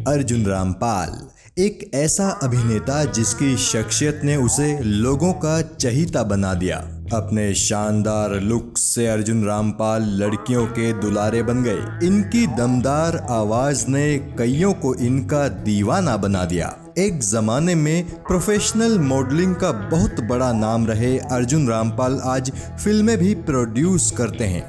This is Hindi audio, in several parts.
अर्जुन रामपाल एक ऐसा अभिनेता जिसकी शख्सियत ने उसे लोगों का चहीता बना दिया। अपने शानदार लुक से अर्जुन रामपाल लड़कियों के दुलारे बन गए। इनकी दमदार आवाज ने कईयों को इनका दीवाना बना दिया। एक जमाने में प्रोफेशनल मॉडलिंग का बहुत बड़ा नाम रहे अर्जुन रामपाल आज फिल्में भी प्रोड्यूस करते हैं।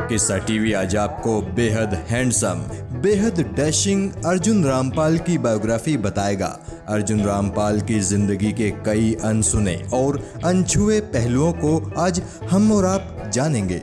किस्सा टीवी आज आपको बेहद हैंडसम, बेहद डैशिंग अर्जुन रामपाल की बायोग्राफी बताएगा। अर्जुन रामपाल की जिंदगी के कई अनसुने और अनछुए पहलुओं को आज हम और आप जानेंगे।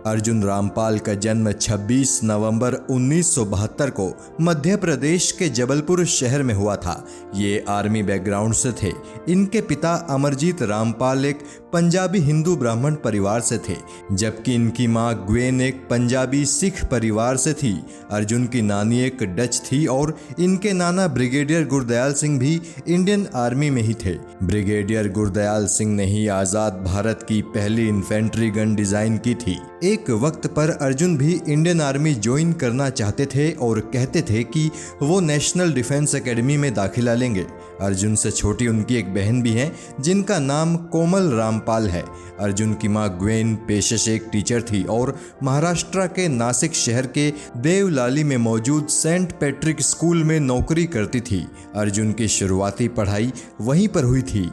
अर्जुन रामपाल का जन्म 26 नवंबर 1972 को मध्य प्रदेश के जबलपुर शहर में हुआ था। ये आर्मी बैकग्राउंड से थे। इनके पिता अमरजीत रामपाल एक पंजाबी हिंदू ब्राह्मण परिवार से थे, जबकि इनकी मां ग्वेन एक पंजाबी सिख परिवार से थी। अर्जुन की नानी एक डच थी और इनके नाना ब्रिगेडियर गुरदयाल सिंह भी इंडियन आर्मी में ही थे। ब्रिगेडियर गुरदयाल सिंह ने ही आज़ाद भारत की पहली इन्फेंट्री गन डिज़ाइन की थी। एक वक्त पर अर्जुन भी इंडियन आर्मी ज्वाइन करना चाहते थे और कहते थे कि वो नेशनल डिफेंस एकेडमी में दाखिला लेंगे। अर्जुन से छोटी उनकी एक बहन भी है जिनका नाम कोमल रामपाल है। अर्जुन की मां ग्वेन पेशे से एक टीचर थी और महाराष्ट्र के नासिक शहर के देवलाली में मौजूद सेंट पैट्रिक स्कूल में नौकरी करती थी। अर्जुन की शुरुआती पढ़ाई वहीं पर हुई थी।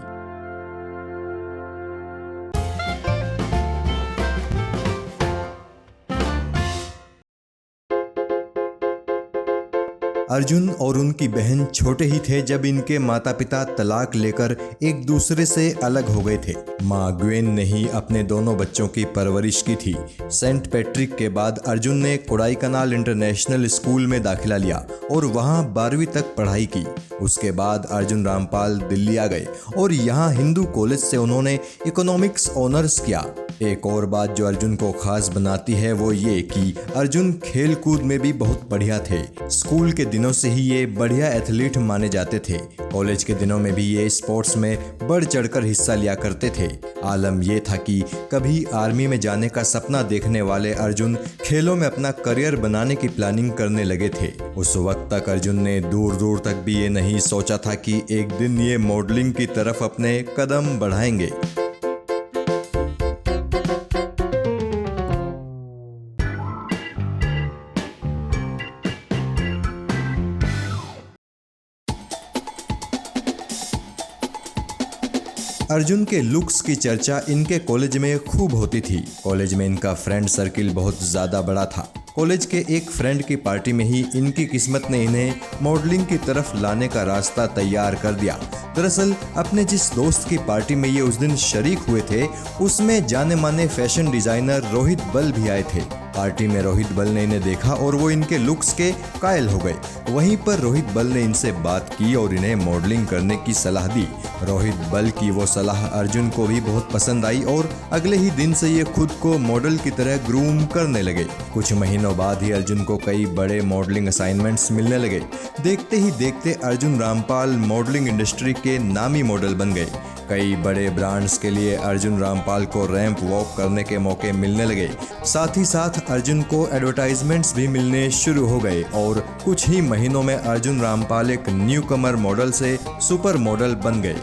अर्जुन और उनकी बहन छोटे ही थे जब इनके माता पिता तलाक लेकर एक दूसरे से अलग हो गए थे। माँ ग्वेन ने ही अपने दोनों बच्चों की परवरिश की थी। सेंट पैट्रिक के बाद अर्जुन ने कोडाईकनाल इंटरनेशनल स्कूल में दाखिला लिया और वहाँ 12वीं तक पढ़ाई की। उसके बाद अर्जुन रामपाल दिल्ली आ गए और यहाँ हिंदू कॉलेज से उन्होंने इकोनॉमिक्स ऑनर्स किया। एक और बात जो अर्जुन को खास बनाती है वो ये कि अर्जुन खेल कूद में भी बहुत बढ़िया थे। स्कूल के दिनों से ही ये बढ़िया एथलीट माने जाते थे। कॉलेज के दिनों में भी ये स्पोर्ट्स में बढ़ चढ़कर हिस्सा लिया करते थे। आलम ये था कि कभी आर्मी में जाने का सपना देखने वाले अर्जुन खेलों में अपना करियर बनाने की प्लानिंग करने लगे थे। उस वक्त तक अर्जुन ने दूर दूर तक भी ये नहीं सोचा था कि एक दिन ये मॉडलिंग की तरफ अपने कदम बढ़ाएंगे। अर्जुन के लुक्स की चर्चा इनके कॉलेज में खूब होती थी। कॉलेज में इनका फ्रेंड सर्किल बहुत ज़्यादा बड़ा था। कॉलेज के एक फ्रेंड की पार्टी में ही इनकी किस्मत ने इन्हें मॉडलिंग की तरफ लाने का रास्ता तैयार कर दिया। दरअसल अपने जिस दोस्त की पार्टी में ये उस दिन शरीक हुए थे उसमें जाने माने फैशन डिज़ाइनर रोहित बल भी आए थे। पार्टी में रोहित बल ने इन्हें देखा और वो इनके लुक्स के कायल हो गए। वहीं पर रोहित बल ने इनसे बात की और इन्हें मॉडलिंग करने की सलाह दी। रोहित बल की वो सलाह अर्जुन को भी बहुत पसंद आई और अगले ही दिन से ये खुद को मॉडल की तरह ग्रूम करने लगे। कुछ महीनों बाद ही अर्जुन को कई बड़े मॉडलिंग असाइनमेंट्स मिलने लगे। देखते ही देखते अर्जुन रामपाल मॉडलिंग इंडस्ट्री के नामी मॉडल बन गए। कई बड़े ब्रांड्स के लिए अर्जुन रामपाल को रैंप वॉक करने के मौके मिलने लगे। साथ ही साथ अर्जुन को एडवर्टाइजमेंट्स भी मिलने शुरू हो गए और कुछ ही महीनों में अर्जुन रामपाल एक न्यू कमर मॉडल से सुपर मॉडल बन गए।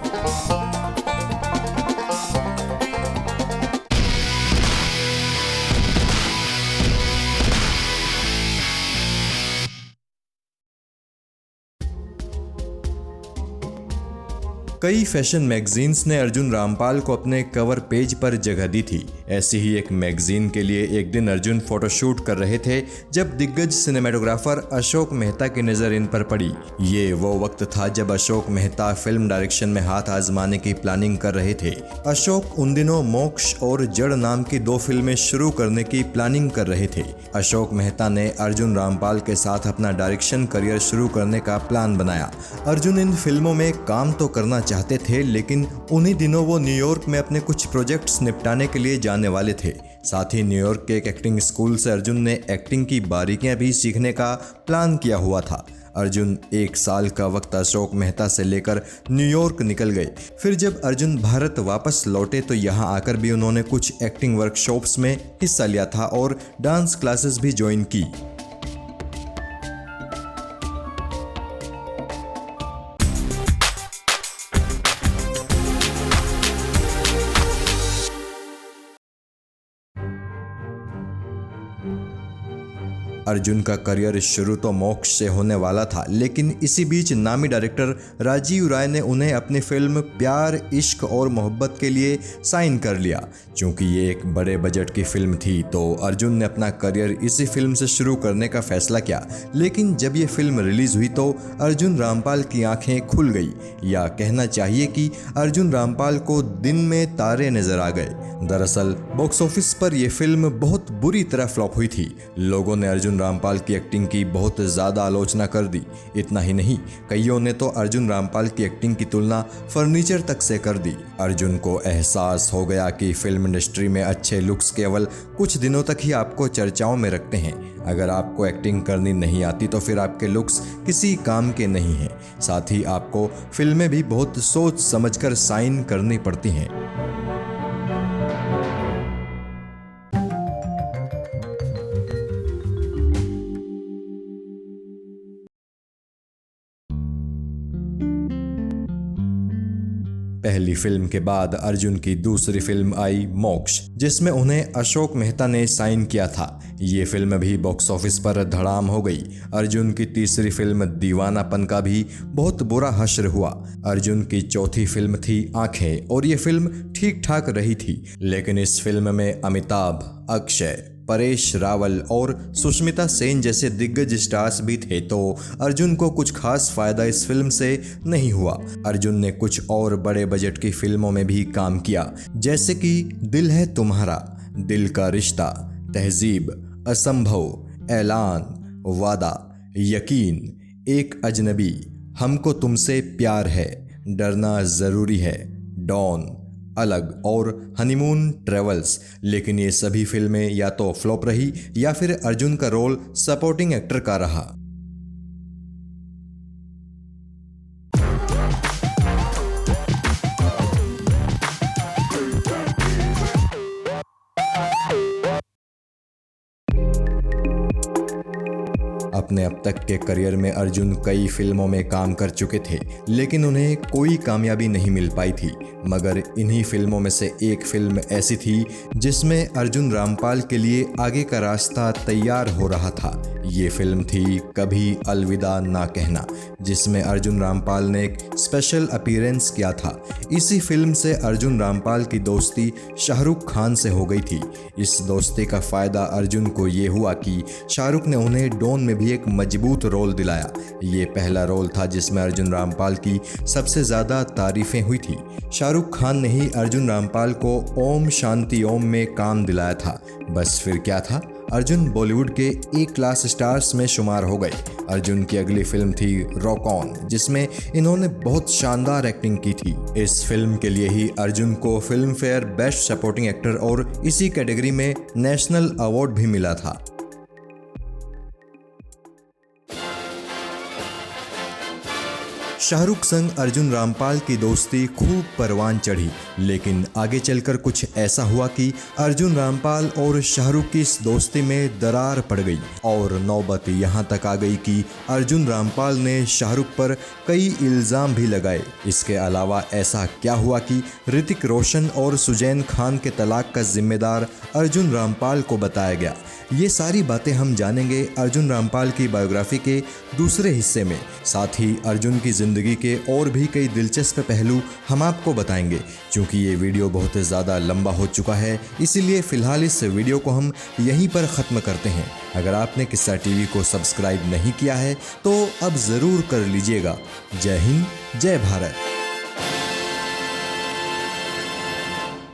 कई फैशन मैगजीन्स ने अर्जुन रामपाल को अपने कवर पेज पर जगह दी थी। ऐसी ही एक मैगजीन के लिए एक दिन अर्जुन फोटोशूट कर रहे थे जब दिग्गज सिनेमेटोग्राफर अशोक मेहता की नज़र इन पर पड़ी। ये वो वक्त था जब अशोक मेहता फिल्म डायरेक्शन में हाथ आजमाने की प्लानिंग कर रहे थे। अशोक उन दिनों मोक्ष और जड़ नाम की 2 फिल्में शुरू करने की प्लानिंग कर रहे थे। अशोक मेहता ने अर्जुन रामपाल के साथ अपना डायरेक्शन करियर शुरू करने का प्लान बनाया। अर्जुन इन फिल्मों में काम तो करना चाहते थे, लेकिन उन्हीं दिनों वो न्यूयॉर्क में अपने कुछ प्रोजेक्ट्स निपटाने के लिए जाने वाले थे। साथ ही न्यूयॉर्क के एक एक्टिंग स्कूल से अर्जुन ने एक्टिंग की बारीकियां भी सीखने का प्लान किया हुआ था। अर्जुन 1 साल का वक्त अशोक मेहता से लेकर न्यूयॉर्क निकल गए। फिर जब अर्जुन भारत वापस लौटे तो यहाँ आकर भी उन्होंने कुछ एक्टिंग वर्कशॉप्स में हिस्सा लिया था और डांस क्लासेस भी ज्वाइन की। अर्जुन का करियर शुरू तो मोक्ष से होने वाला था, लेकिन इसी बीच नामी डायरेक्टर राजीव राय ने उन्हें अपनी फिल्म प्यार इश्क और मोहब्बत के लिए साइन कर लिया। चूँकि ये एक बड़े बजट की फिल्म थी तो अर्जुन ने अपना करियर इसी फिल्म से शुरू करने का फैसला किया। लेकिन जब ये फिल्म रिलीज हुई तो अर्जुन रामपाल की आंखें खुल गई, या कहना चाहिए कि अर्जुन रामपाल को दिन में तारे नजर आ गए। दरअसल बॉक्स ऑफिस पर यह फिल्म बहुत बुरी तरह फ्लॉप हुई थी। लोगों ने अर्जुन रामपाल की एक्टिंग की बहुत ज़्यादा आलोचना कर दी। इतना ही नहीं, कईयों ने तो अर्जुन रामपाल की एक्टिंग की तुलना फर्नीचर तक से कर दी। अर्जुन को एहसास हो गया कि फिल्म इंडस्ट्री में अच्छे लुक्स केवल कुछ दिनों तक ही आपको चर्चाओं में रखते हैं। अगर आपको एक्टिंग करनी नहीं आती तो फिर आपके लुक्स किसी काम के नहीं हैं। साथ ही आपको फिल्में भी बहुत सोच समझकर साइन करनी पड़ती हैं। पहली फिल्म के बाद अर्जुन की दूसरी फिल्म आई मोक्ष, जिसमें उन्हें अशोक मेहता ने साइन किया था। ये फिल्म भी बॉक्स ऑफिस पर धड़ाम हो गई। अर्जुन की तीसरी फिल्म दीवानापन का भी बहुत बुरा हश्र हुआ। अर्जुन की चौथी फिल्म थी आंखें और ये फिल्म ठीक ठाक रही थी, लेकिन इस फिल्म में अमिताभ, अक्षय, परेश रावल और सुष्मिता सेन जैसे दिग्गज स्टार्स भी थे, तो अर्जुन को कुछ खास फायदा इस फिल्म से नहीं हुआ। अर्जुन ने कुछ और बड़े बजट की फिल्मों में भी काम किया, जैसे कि दिल है तुम्हारा, दिल का रिश्ता, तहजीब, असंभव, ऐलान, वादा, यकीन, एक अजनबी, हमको तुमसे प्यार है, डरना जरूरी है, डॉन, अलग और हनीमून ट्रेवल्स। लेकिन ये सभी फिल्में या तो फ्लॉप रही या फिर अर्जुन का रोल सपोर्टिंग एक्टर का रहा। अपने अब तक के करियर में अर्जुन कई फिल्मों में काम कर चुके थे, लेकिन उन्हें कोई कामयाबी नहीं मिल पाई थी। मगर इन्हीं फिल्मों में से एक फिल्म ऐसी थी जिसमें अर्जुन रामपाल के लिए आगे का रास्ता तैयार हो रहा था। ये फिल्म थी कभी अलविदा ना कहना, जिसमें अर्जुन रामपाल ने एक स्पेशल अपीयरेंस किया था। इसी फिल्म से अर्जुन रामपाल की दोस्ती शाहरुख खान से हो गई थी। इस दोस्ती का फ़ायदा अर्जुन को ये हुआ कि शाहरुख ने उन्हें डॉन में भी एक मजबूत रोल दिलाया। ये पहला रोल था जिसमें अर्जुन रामपाल की सबसे ज़्यादा तारीफ़ें हुई थी। शाहरुख खान ने ही अर्जुन रामपाल को ओम शांति ओम में काम दिलाया था। बस फिर क्या था, अर्जुन बॉलीवुड के ए क्लास स्टार्स में शुमार हो गए। अर्जुन की अगली फिल्म थी रॉक ऑन, जिसमें इन्होंने बहुत शानदार एक्टिंग की थी। इस फिल्म के लिए ही अर्जुन को film fair best supporting actor और इसी कैटेगरी में नेशनल अवार्ड भी मिला था। शाहरुख संग अर्जुन रामपाल की दोस्ती खूब परवान चढ़ी, लेकिन आगे चलकर कुछ ऐसा हुआ कि अर्जुन रामपाल और शाहरुख की इस दोस्ती में दरार पड़ गई और नौबत यहाँ तक आ गई कि अर्जुन रामपाल ने शाहरुख पर कई इल्ज़ाम भी लगाए। इसके अलावा ऐसा क्या हुआ कि ऋतिक रोशन और सुजैन खान के तलाक का जिम्मेदार अर्जुन रामपाल को बताया गया। ये सारी बातें हम जानेंगे अर्जुन रामपाल की बायोग्राफी के दूसरे हिस्से में। साथ ही अर्जुन की ज़िंदगी के और भी कई दिलचस्प पहलू हम आपको बताएंगे। क्योंकि ये वीडियो बहुत ज़्यादा लंबा हो चुका है, इसीलिए फ़िलहाल इस वीडियो को हम यहीं पर ख़त्म करते हैं। अगर आपने किस्सा टीवी को सब्सक्राइब नहीं किया है तो अब ज़रूर कर लीजिएगा। जय हिंद, जय भारत।